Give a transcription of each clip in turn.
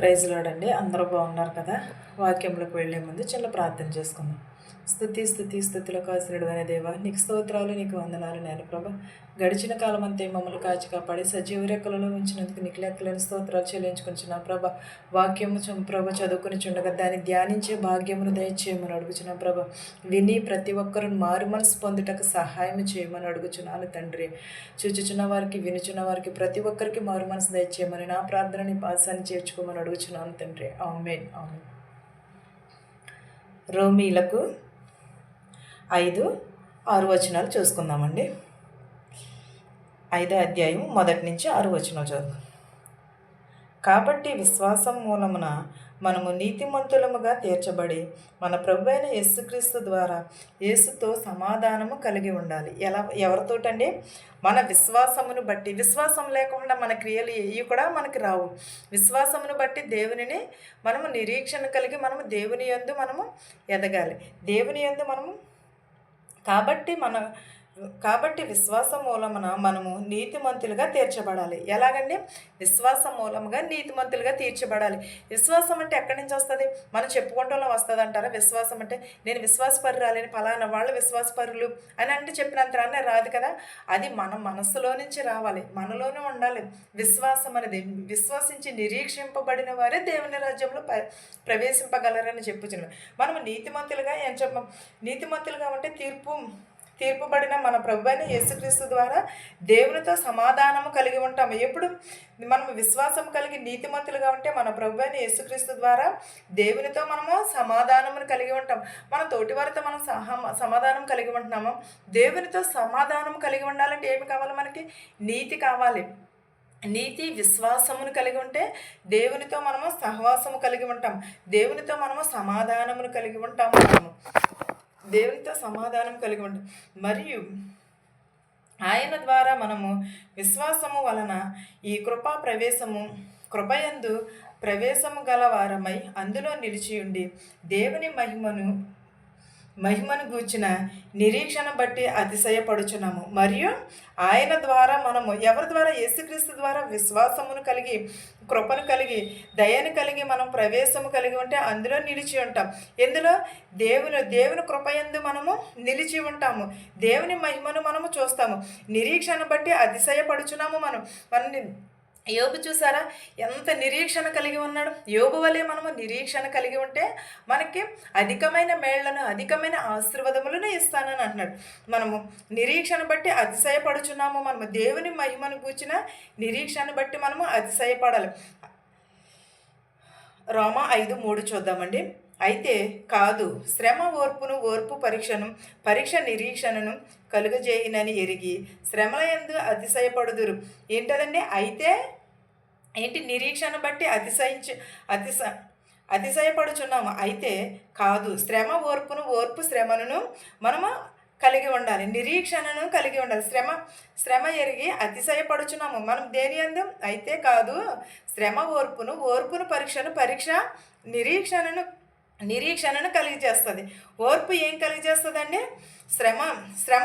Praise lord. అందరూ బాగున్నారు కదా. వాక్యంలోకి వెళ్ళే ముందు చిన్న ప్రార్థన చేసుకుందాం. స్థుతులకు ఆశ్రయుడైన దేవా, నీకు స్తోత్రాలు, నీకు వందనాలు నేను ప్రభా. గడిచిన కాలం అంతే మమ్మల్ని కాచి కాపాడి సజీవ రెక్కలలో ఉంచినందుకు నీకు లెక్కలేని స్తోత్రాలు చెల్లించుకుంటున్నాం ప్రభా. వాక్యము ప్రభా చదువుకుని చుండగా దాన్ని ధ్యానించే భాగ్యమును దయచేయమని అడుగుచున్నాం ప్రభా. విని ప్రతి ఒక్కరూ మారు మనసు పొందుటకు సహాయం చేయమని అడుగుచున్నాను తండ్రి. చూచుచున్న వారికి, వినుచున్న వారికి, ప్రతి ఒక్కరికి మారు మనసు దయచేయమని నా ప్రార్థనని పాసాన్ని చేర్చుకోమని అడుగుచున్నాను తండ్రి. ఆమేన్. ఆమేన్. రోమీలకు 5-6 వచనాలు చూసుకుందామండి. 5వ అధ్యాయం 1 నుంచి 6 వచనాలు చదువు. కాబట్టి విశ్వాసం మూలమున మనము నీతిమంతులముగా తీర్చబడి మన ప్రభువైన యేసుక్రీస్తు ద్వారా యేసుతో సమాధానము కలిగి ఉండాలి. ఎవరితోటండి? మన విశ్వాసమును బట్టి. విశ్వాసం లేకుండా మన క్రియలు ఏవి కూడా మనకి రావు. విశ్వాసమును బట్టి దేవునిని మనము నిరీక్షణ కలిగి మనము దేవుని యందు మనము ఎదగాలి. దేవుని యందు మనము కాబట్టి విశ్వాసం మూలమున మనము నీతిమంతులుగా తీర్చబడాలి. ఎలాగండి? విశ్వాసం మూలముగా నీతిమంతులుగా తీర్చబడాలి. విశ్వాసం అంటే ఎక్కడి నుంచి వస్తుంది? మనం చెప్పుకుంటూనే వస్తుంది అంటారా? విశ్వాసం అంటే నేను విశ్వాసపరురాలని, ఫలానా వాళ్ళు విశ్వాసపరులు అని అంటే చెప్పినంతరానే రాదు కదా. అది మన మనస్సులో నుంచి రావాలి, మనలోనే ఉండాలి. విశ్వాసం అనేది విశ్వసించి నిరీక్షింపబడిన వారే దేవుని రాజ్యంలో ప్రవేశింపగలరని చెప్పుచున్నాం. మనము నీతిమంతులుగా నీతిమంతులుగా ఉంటే తీర్పుబడిన మన ప్రభువైన యేసుక్రీస్తు ద్వారా దేవునితో సమాధానము కలిగి ఉంటాము. ఎప్పుడు మనము విశ్వాసం కలిగి నీతిమంతులుగా ఉంటే మన ప్రభువైన యేసుక్రీస్తు ద్వారా దేవునితో మనము సమాధానమును కలిగి ఉంటాం. మన తోటి వారితో మనం సమాధానం కలిగి ఉంటున్నాము. దేవునితో సమాధానం కలిగి ఉండాలంటే ఏమి కావాలి? మనకి నీతి కావాలి. నీతి విశ్వాసమును కలిగి ఉంటే దేవునితో మనము సహవాసము కలిగి ఉంటాం. దేవునితో మనము సమాధానమును కలిగి ఉంటాము. దేవునితో సమాధానం కలిగి ఉంటాం. మరియు ఆయన ద్వారా మనము విశ్వాసము వలన ఈ కృపయందు ప్రవేశము గల వారమై అందులో నిలిచి ఉండి దేవుని మహిమను గూర్చిన నిరీక్షణ బట్టి అతిశయపడుచున్నాము. మరియు ఆయన ద్వారా మనము ఎవరి ద్వారా? యేసుక్రీస్తు ద్వారా విశ్వాసమును కలిగి, కృపను కలిగి, దయను కలిగి మనం ప్రవేశము కలిగి ఉంటే అందులో నిలిచి ఉంటాం. ఎందులో? దేవుని కృపయందు మనము నిలిచి ఉంటాము. దేవుని మహిమను మనము చూస్తాము. నిరీక్షణ బట్టి అతిశయపడుచున్నాము. మన యోబు చూసారా ఎంత నిరీక్షణ కలిగి ఉన్నాడు? యోబు వలె మనము నిరీక్షణ కలిగి ఉంటే మనకి అధికమైన మేళ్లను, అధికమైన ఆశీర్వాదములను ఇస్తానని అంటున్నాడు. మనము నిరీక్షణ బట్టి అతిశయపడుచున్నాము. మనము దేవుని మహిమను కూర్చిన నిరీక్షణ బట్టి మనము అతిశయపడాలి. రోమా 5:3 చూద్దామండి. అయితే కాదు, శ్రమ ఓర్పు పరీక్ష నిరీక్షణను కలుగజేయనని ఎరిగి శ్రమల యందు అతిశయపడుదురు. ఏంటదండి? అయితే ఏంటి? నిరీక్షణ బట్టి అతిశయపడుచున్నాము. అయితే కాదు, ఓర్పు శ్రమను మనము కలిగి ఉండాలి. నిరీక్షణను కలిగి ఉండాలి. శ్రమ ఎరిగి అతిశయపడుచున్నాము. మనం దేని యందు? అయితే కాదు, శ్రమ ఓర్పును పరీక్ష నిరీక్షణను కలిగజేస్తుంది. ఓర్పు ఏం కలిగజేస్తుందండి? శ్రమ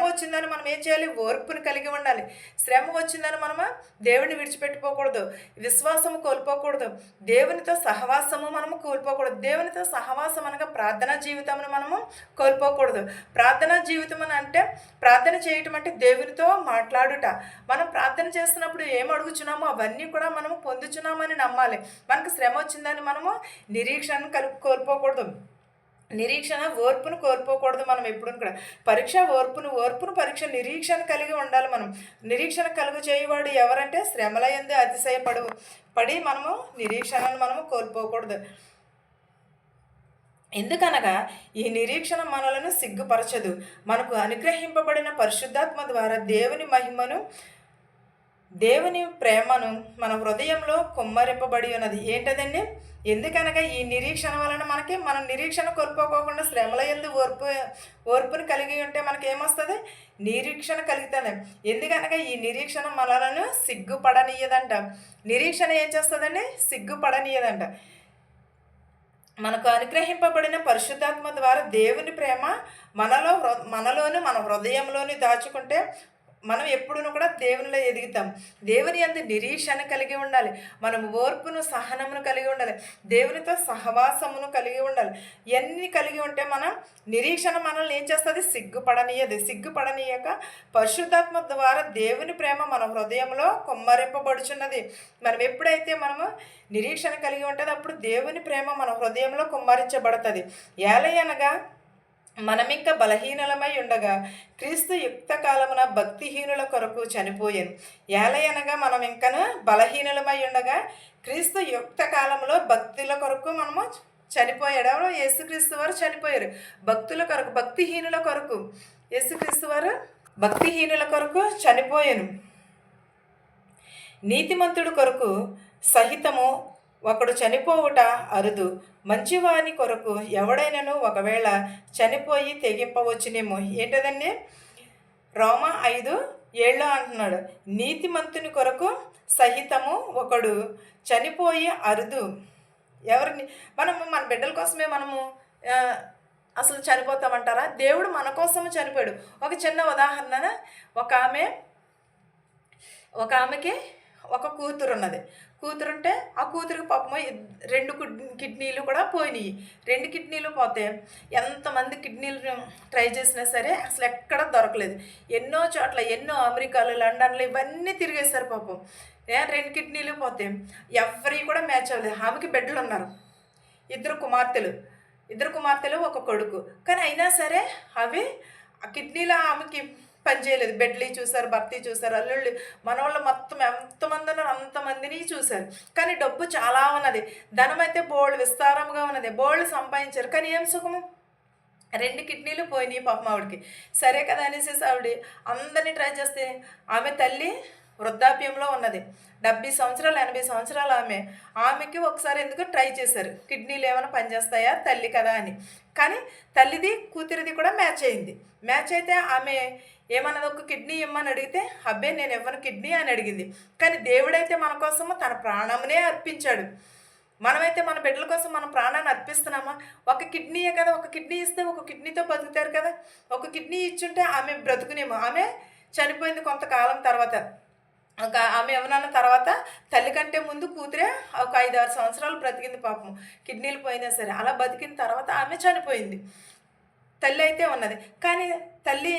వచ్చిందని మనం ఏం చేయాలి? ఓర్పును కలిగి ఉండాలి. శ్రమ వచ్చిందని మనము దేవుడిని విడిచిపెట్టుకోకూడదు, విశ్వాసము కోల్పోకూడదు, దేవునితో సహవాసము మనము కోల్పోకూడదు. దేవునితో సహవాసం అనగా ప్రార్థనా జీవితమును మనము కోల్పోకూడదు. ప్రార్థనా జీవితం అని అంటే ప్రార్థన చేయటం అంటే దేవునితో మాట్లాడుట. మనం ప్రార్థన చేస్తున్నప్పుడు ఏం అడుగుచున్నామో అవన్నీ కూడా మనము పొందుచున్నామని నమ్మాలి. మనకు శ్రమ వచ్చిందని మనము నిరీక్షణను కోల్పోకూడదు. ఓర్పును కోల్పోకూడదు. మనం ఎప్పుడు కూడా ఓర్పును పరీక్ష నిరీక్షణ కలిగి ఉండాలి. మనం నిరీక్షణ కలుగు చేయవాడు ఎవరంటే శ్రమల యందు అతిశయపడి మనము నిరీక్షణను మనము కోల్పోకూడదు. ఎందుకనగా ఈ నిరీక్షణ మనలను సిగ్గుపరచదు. మనకు అనుగ్రహింపబడిన పరిశుద్ధాత్మ ద్వారా దేవుని ప్రేమను మన హృదయంలో కుమ్మరింపబడి ఉన్నది. ఏంటదండి? ఎందుకనగా ఈ నిరీక్షణ వలన మనం నిరీక్షణ కోల్పోకోకుండా శ్రమల యందు ఓర్పుని కలిగి ఉంటే మనకి ఏమొస్తుంది? నిరీక్షణ కలుగుతుంది. ఎందుకనగా ఈ నిరీక్షణ మనలను సిగ్గుపడనీయదంట. నిరీక్షణ ఏం చేస్తుందండి? సిగ్గుపడనీయదంట. మనకు అనుగ్రహింపబడిన పరిశుద్ధాత్మ ద్వారా దేవుని ప్రేమ మనలోను మన హృదయంలోని దాచుకుంటే మనం ఎప్పుడూ కూడా దేవునిలో ఎదుగుతాం. దేవుని యందు నిరీక్షణ కలిగి ఉండాలి. మనం ఓర్పును, సహనమును కలిగి ఉండాలి. దేవునితో సహవాసమును కలిగి ఉండాలి. ఇవన్నీ కలిగి ఉంటే మనం నిరీక్షణ మనల్ని ఏం చేస్తుంది? సిగ్గుపడనీయదు. సిగ్గుపడనీయక పరిశుద్ధాత్మ ద్వారా దేవుని ప్రేమ మన హృదయంలో కుమ్మరింపబడుచున్నది. మనం ఎప్పుడైతే మనము నిరీక్షణ కలిగి ఉంటుందో అప్పుడు దేవుని ప్రేమ మన హృదయంలో కుమ్మరించబడుతుంది. ఏలయనగా మనమింక బలహీనలమై ఉండగా క్రీస్తు యుక్త కాలమున భక్తిహీనుల కొరకు చనిపోయాను. ఏలయనగా మనం ఇంకను బలహీనులమై ఉండగా క్రీస్తు యుక్త కాలంలో భక్తుల కొరకు మనము చనిపోయాడు. ఎవరు? యేసుక్రీస్తు వారు చనిపోయారు భక్తుల కొరకు, భక్తిహీనుల కొరకు. యేసుక్రీస్తు వారు భక్తిహీనుల కొరకు చనిపోయాను. నీతిమంతుడు కొరకు సహితము ఒకడు చనిపోవుట అరుదు. మంచివాని కొరకు ఎవడైనాను ఒకవేళ చనిపోయి తెగింపవచ్చునేమో. ఏంటదండి? రోమ 5:7 అంటున్నాడు. నీతిమంతుని కొరకు సహితము ఒకడు చనిపోయి అరుదు. ఎవరిని? మనము మన బిడ్డల కోసమే మనము అసలు చనిపోతామంటారా? దేవుడు మన కోసము చనిపోయాడు. ఒక చిన్న ఉదాహరణ, ఒక ఆమెకి ఒక కూతురు ఉన్నది. కూతురుంటే ఆ కూతురికి పాపము 2 కిడ్నీలు కూడా పోయినాయి. 2 కిడ్నీలు పోతే ఎంతమంది కిడ్నీలు ట్రై చేసినా సరే అసలు ఎక్కడ దొరకలేదు. ఎన్నో చోట్ల, ఎన్నో అమెరికాలు, లండన్లు ఇవన్నీ తిరిగేశారు పాపం. 2 కిడ్నీలు పోతే ఎవరి కూడా మ్యాచ్ అవ్వలేదు. ఆమెకి బిడ్డలు ఉన్నారు, 2 కుమార్తెలు ఒక కొడుకు. కానీ అయినా సరే అవి ఆ కిడ్నీలో ఆమెకి పనిచేయలేదు. బెడ్లీ చూశారు, భర్తీ చూశారు, అల్లుళ్ళు, మనవాళ్ళు మొత్తం ఎంతమంది ఉన్నారు అంతమందిని చూశారు. కానీ డబ్బు చాలా ఉన్నది, ధనం అయితే బోల్డ్ విస్తారంగా ఉన్నది, బోల్డ్ సంపాదించారు. కానీ ఏం సుఖము? 2 కిడ్నీలు పోయినాయి పాపం ఆవిడకి. సరే కదా అనేసి ఆవిడ అందరినీ ట్రై చేస్తే ఆమె తల్లి వృద్ధాప్యంలో ఉన్నది. 70 సంవత్సరాలు 80 సంవత్సరాలు ఆమెకి ఒకసారి ఎందుకు ట్రై చేశారు, కిడ్నీలు ఏమైనా పనిచేస్తాయా తల్లి కదా అని. కానీ తల్లిది కూతురిది కూడా మ్యాచ్ అయింది. మ్యాచ్ అయితే ఆమె ఏమన్నది? ఒక కిడ్నీ ఇమ్మని అడిగితే అబ్బే నేను ఇవ్వను కిడ్నీ అని అడిగింది. కానీ దేవుడైతే మన కోసము తన ప్రాణమునే అర్పించాడు. మనమైతే మన బిడ్డల కోసం మనం ప్రాణాన్ని అర్పిస్తున్నామా? ఒక కిడ్నీయే కదా, ఒక కిడ్నీ ఇస్తే ఒక కిడ్నీతో బతుకుతారు కదా. ఒక కిడ్నీ ఇచ్చుంటే ఆమె బ్రతుకునేమో. ఆమె చనిపోయింది కొంతకాలం తర్వాత. ఆమె ఏమన్నా తర్వాత తల్లి కంటే ముందు కూతురే ఒక 5-6 సంవత్సరాలు బ్రతికింది పాపం, కిడ్నీలు పోయినా సరే. అలా బతికిన తర్వాత ఆమె చనిపోయింది. తల్లి అయితే ఉన్నది, కానీ తల్లి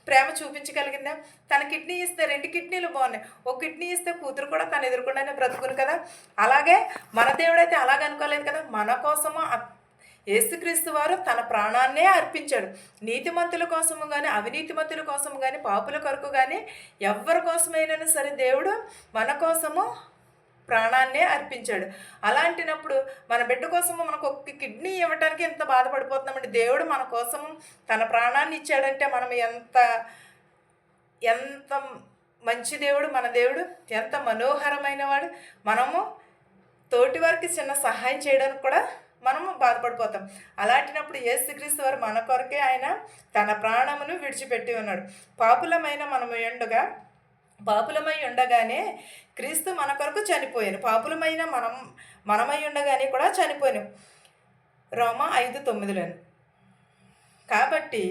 ప్రేమ చూపించగలిగిందా? తన కిడ్నీ ఇస్తే 2 కిడ్నీలు బాగున్నాయి, ఒక కిడ్నీ ఇస్తే కూతురు కూడా తను ఎదుర్కొండానే బ్రతుకును కదా. అలాగే మన దేవుడైతే అలాగ అనుకోలేదు కదా. మన కోసము యేసుక్రీస్తు వారు తన ప్రాణాన్నే అర్పించాడు. నీతిమంతుల కోసము కానీ, అవినీతిమంతుల కోసము కానీ, పాపుల కొరకు కానీ, ఎవరి కోసమైనా సరే దేవుడు మన కోసము ప్రాణాన్నే అర్పించాడు. అలాంటినప్పుడు మన బిడ్డ కోసము మనకు ఒక కిడ్నీ ఇవ్వటానికి ఎంత బాధపడిపోతున్నామండి. దేవుడు మన కోసము తన ప్రాణాన్ని ఇచ్చాడంటే మనం ఎంత మంచి దేవుడు మన దేవుడు, ఎంత మనోహరమైన వాడు. మనము తోటి వారికి చిన్న సహాయం చేయడానికి కూడా మనము బాధపడిపోతాం. అలాంటినప్పుడు యేసుక్రీస్తు వారు మన కొరకే ఆయన తన ప్రాణమును విడిచిపెట్టి ఉన్నాడు. పాపులమై ఉండగానే క్రీస్తు మన కొరకు చనిపోయాను. పాపులమైన మనమై ఉండగానే కూడా చనిపోయాను. రోమ 5:9. కాబట్టి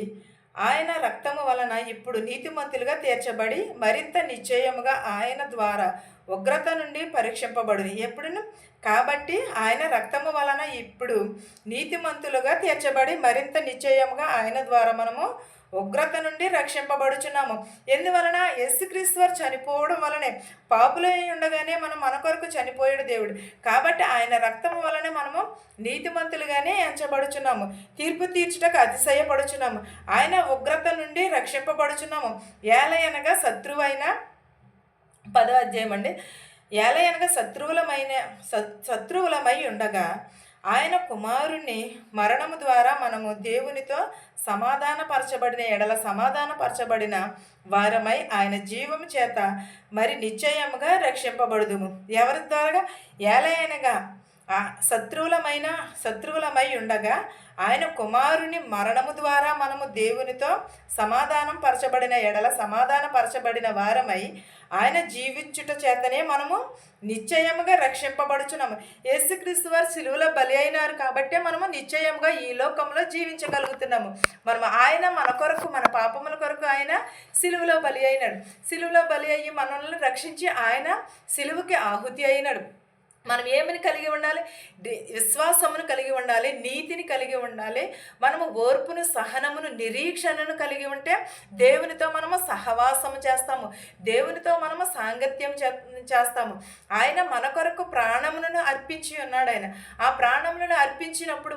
ఆయన రక్తము వలన ఇప్పుడు నీతిమంతులుగా తీర్చబడి మరింత నిశ్చయముగా ఆయన ద్వారా ఉగ్రత నుండి పరీక్షింపబడును. ఎప్పుడును? కాబట్టి ఆయన రక్తము వలన ఇప్పుడు నీతిమంతులుగా తీర్చబడి మరింత నిశ్చయముగా ఆయన ద్వారా మనము ఉగ్రత నుండి రక్షింపబడుచున్నాము. ఎందువలన? యేసుక్రీస్తు వారు చనిపోవడం వలనే. పాపులై ఉండగానే మన కొరకు చనిపోయాడు దేవుడు. కాబట్టి ఆయన రక్తము వలనే మనము నీతిమంతులుగానే ఎంచబడుచున్నాము. తీర్పు తీర్చుటకు అతిశయపడుచున్నాము. ఆయన ఉగ్రత నుండి రక్షింపబడుచున్నాము. ఏలయనగా శత్రువైన 10వ అధ్యాయం అండి. ఏలయనగా శత్రువులమై ఉండగా ఆయన కుమారుని మరణము ద్వారా మనము దేవునితో సమాధానపరచబడిన వారమై ఆయన జీవము చేత మరి నిశ్చయముగా రక్షింపబడుదుము. ఎవరి ద్వారా? ఏలయనగా ఆ శత్రువులమై ఉండగా ఆయన కుమారుని మరణము ద్వారా మనము దేవునితో సమాధాన పరచబడిన వారమై ఆయన జీవించుట చేతనే మనము నిశ్చయముగా రక్షింపబడుచున్నాము. యేసుక్రీస్తు వారు సిలువలో బలి అయినారు కాబట్టే మనము నిశ్చయముగా ఈ లోకంలో జీవించగలుగుతున్నాము. ఆయన మన కొరకు, మన పాపముల కొరకు ఆయన సిలువలో బలి అయినాడు. సిలువలో బలి అయ్యి మనల్ని రక్షించి ఆయన సిలువకి ఆహుతి అయినాడు. మనం ఏమని కలిగి ఉండాలి? విశ్వాసమును కలిగి ఉండాలి, నీతిని కలిగి ఉండాలి. మనము ఓర్పును, సహనమును, నిరీక్షణను కలిగి ఉంటే దేవునితో మనము సహవాసము చేస్తాము, దేవునితో మనము సాంగత్యం చేస్తాము. ఆయన మన కొరకు ప్రాణములను అర్పించి ఉన్నాడు. ఆ ప్రాణములను అర్పించినప్పుడు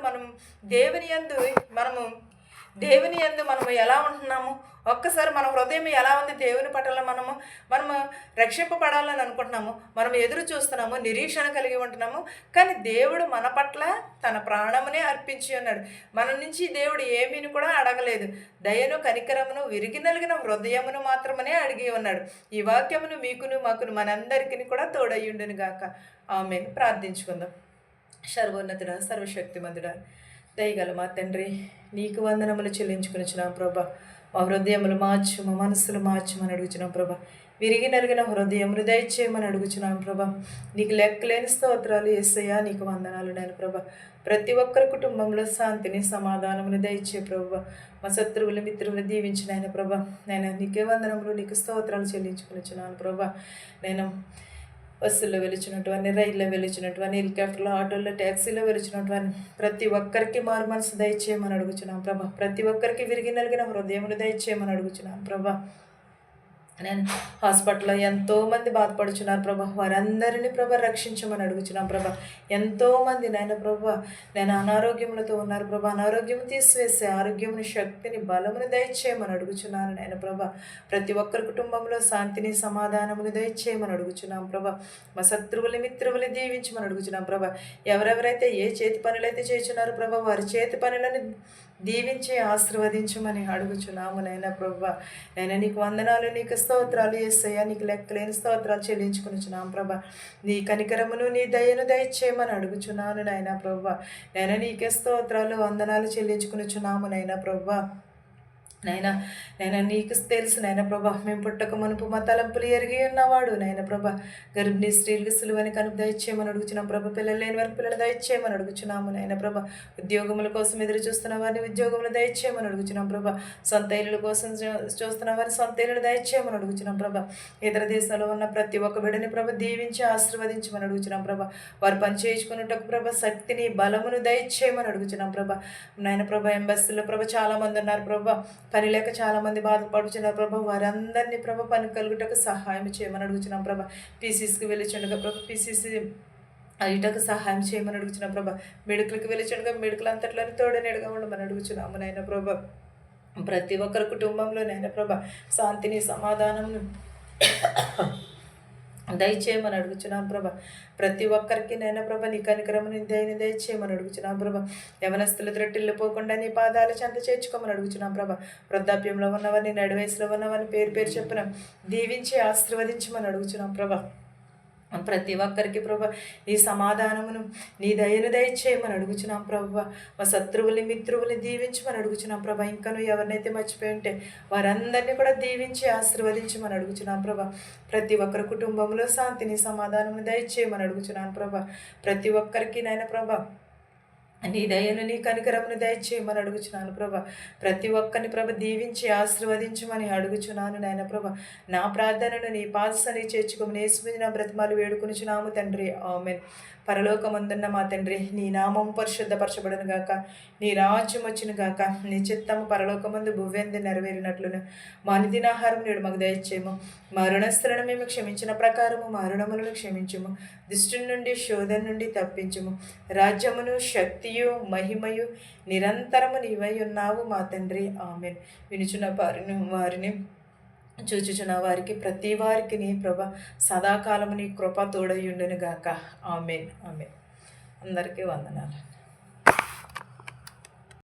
దేవుని యందు మనము ఎలా ఉంటున్నాము? ఒక్కసారి మన హృదయం ఎలా ఉంది? దేవుని పట్ల మనము రక్షింపబడాలని అనుకుంటున్నాము, మనం ఎదురు చూస్తున్నాము, నిరీక్షణ కలిగి ఉంటున్నాము. కానీ దేవుడు మన పట్ల తన ప్రాణమునే అర్పించి ఉన్నాడు. మన నుంచి దేవుడు ఏమీని కూడా అడగలేదు. దయను, కనికరమును, విరిగి నలిగిన హృదయమును మాత్రమే అడిగి ఉన్నాడు. ఈ వాక్యమును మీకును మాకును మనందరికీ కూడా తోడయ్యుండును గాక. ఆమేన్. ప్రార్థించుకుందాం. సర్వోన్నతుడా, సర్వశక్తిమంతుడా, దయగల మా తండ్రి, నీకు వందనములు చెల్లించుకునిచున్నాం ప్రభా. మా హృదయములు మార్చు, మా మనస్సులు మార్చమని అడుగుచున్నాం ప్రభా. విరిగి నలిగిన హృదయములు దయచేయమని అడుగుచున్నాం ప్రభా. నీకు లెక్కలేని స్తోత్రాలు యేసయ్యా, నీకు వందనాలు నేను ప్రభా. ప్రతి ఒక్కరి కుటుంబంలో శాంతిని, సమాధానమును దయచే ప్రభా. మా శత్రువులు, మిత్రువులు దీవించిన ఆయన ప్రభా. నేను నీకే వందనములు, నీకు స్తోత్రాలు చెల్లించుకునిచున్నాను ప్రభా. నేను బస్సుల్లో వెలిచినటువంటి, రైల్లో వెలిచినటువంటి, హెలికాప్టర్లో, ఆటోల్లో, ట్యాక్సీలో వెలిచినటువంటి ప్రతి ఒక్కరికి మారు మనసు దయచేయమని అడుగుచున్నాను ప్రభా. ప్రతి ఒక్కరికి విరిగి నలిగిన హృదయములు దయచేయమని అడుగుచున్నాను ప్రభా. నేను హాస్పిటల్లో ఎంతోమంది బాధపడుచున్నారు ప్రభా. వారందరినీ ప్రభా రక్షించమని అడుగుచున్నాం ప్రభా. ఎంతోమంది నాయన ప్రభా నేను అనారోగ్యములతో ఉన్నారు ప్రభా. అనారోగ్యం తీసివేసే ఆరోగ్యముని, శక్తిని, బలమును దయచేయమని అడుగుచున్నాను నాయన ప్రభా. ప్రతి ఒక్కరి కుటుంబంలో శాంతిని, సమాధానమును దయచేయమని అడుగుచున్నాం ప్రభా. మా శత్రువులు, మిత్రువులు దీవించమని అడుగుచున్నాం ప్రభా. ఎవరెవరైతే ఏ చేతి పనులైతే చేస్తున్నారు ప్రభా, వారి చేతి పనులను దీవించి ఆశీర్వదించమని అడుగుచున్నాము నైనా ప్రభా. నేను నీకు వందనాలు, నీకు స్తోత్రాలు యేసయ్యా, నీకు లెక్కలేని స్తోత్రాలు చెల్లించుకునిచున్నాము ప్రభా. నీ కనికరమును, నీ దయను దయచేయమని అడుగుచున్నాను నైనా ప్రభా. నేను నీకే స్తోత్రాలు, వందనాలు చెల్లించుకునిచున్నాము నైనా ప్రభా. నైనా నీకు తెలుసు నైనా ప్రభా. మేము పుట్టక మునుపు మా తలంపులు ఎరిగి ఉన్నవాడు నైనా ప్రభా. గర్భిణీ స్త్రీలకు సులువని కనుక దయచేయమని అడుగుచున్నాం ప్రభా. పిల్లలు లేని వారికి పిల్లలు దయచేయమని అడుగుచున్నాము నైనా ప్రభా. ఉద్యోగముల కోసం ఎదురు చూస్తున్న వారిని ఉద్యోగములు దయచేయమని అడుగుచున్నాం ప్రభా. సొంత ఇళ్ళ కోసం చూస్తున్న వారిని సొంత ఇళ్ళు దయచేయమని అడుగుచున్నాం ప్రభా. ఇతర దేశాల్లో ఉన్న ప్రతి ఒక్క బిడ్డని ప్రభా దీవించి ఆశీర్వదించమని అడుగుచున్నాం ప్రభా. వారు పని చేయించుకున్నట్టు ప్రభా శక్తిని, బలమును దయచేయమని అడుగుచున్నాం ప్రభా. నాయన ప్రభా, ఎంబసీలో ప్రభా చాలామంది ఉన్నారు ప్రభా. పని లేక చాలామంది బాధపడుచున్నారు ప్రభా. వారందరినీ ప్రభా పని కలుగుటకు సహాయం చేయమని అడుగుచున్నాం ప్రభా. పీసీసీకి వెళ్ళిచుండగా ప్రభా, పీసీసీ అయ్యటకు సహాయం చేయమని అడుగుచున్నాం ప్రభా. మెడికల్కి వెళ్ళిచుండగా మెడికల్ అంతట్లోని తోడనేడుగా ఉండమని అడుగుచున్నాము నాయన ప్రభా. ప్రతి ఒక్కరి కుటుంబంలో నాయన ప్రభా శాంతిని, సమాధానమును దయచేయమని అడుగుచున్నాం ప్రభా. ప్రతి ఒక్కరికి నైనా ప్రభా నీ కనికరముని దయచేయమని అడుగుచున్నాం ప్రభా. యవనస్తులు త్రొట్టిల్లిపోకుండా నీ పాదాలు చెంత చేర్చుకోమని అడుగుచున్నాం ప్రభా. వృద్ధాప్యంలో ఉన్నవారిని, నడివయసులో ఉన్నవారిని పేరు చెప్పున దీవించి ఆశీర్వదించమని అడుగుచున్నాం ప్రభా. ప్రతి ఒక్కరికి ప్రభా నీ సమాధానమును, నీ దయను దయచేయమని అడుగుచున్నాం ప్రభా. మా శత్రువుల్ని, మిత్రువుల్ని దీవించమని అడుగుచున్నాం ప్రభా. ఇంకా నువ్వు ఎవరినైతే మర్చిపోయి ఉంటే వారందరినీ కూడా దీవించి ఆశీర్వదించమని అడుగుచున్నాం ప్రభా. ప్రతి ఒక్కరి కుటుంబంలో శాంతిని, సమాధానమును దయచేయమని అడుగుచున్నాను ప్రభా. ప్రతి ఒక్కరికి నాయన ప్రభా నీ దయను, నీ కనికరమును దయచేయమని అడుగుచున్నాను ప్రభా. ప్రతి ఒక్కరిని ప్రభ దీవించి ఆశీర్వదించమని అడుగుచున్నాను నాయన ప్రభా. నా ప్రార్థనను నీ పాదసని చేర్చుకోమని యేసుమిది నా బ్రతిమాలు వేడుకొనుచున్నాము తండ్రి. ఆమేన్. పరలోకమందున్న మా తండ్రి, నీ నామం పరిశుద్ధపరచబడును గాక, నీ రాజ్యం వచ్చును గాక, నీ చిత్తము పరలోకమందు భువ్యందు నెరవేరినట్లును మా అనుదినాహారం నేడు మాకు దయచేయము. మా రుణస్థులను మేము క్షమించిన ప్రకారము మా రుణములను క్షమించుము. దుష్టుని నుండి, శోధన నుండి తప్పించుము. రాజ్యమును, శక్తియు, మహిమయు నిరంతరము నీవై ఉన్నావు మా తండ్రి. ఆమేన్. వినుచున్న వారిని చూచుచున్న వారికి, ప్రతి వారికి నీ ప్రభ సదాకాలము నీ కృప తోడయుండును గాక. ఆమేన్. ఆమేన్. అందరికీ వందనాలు.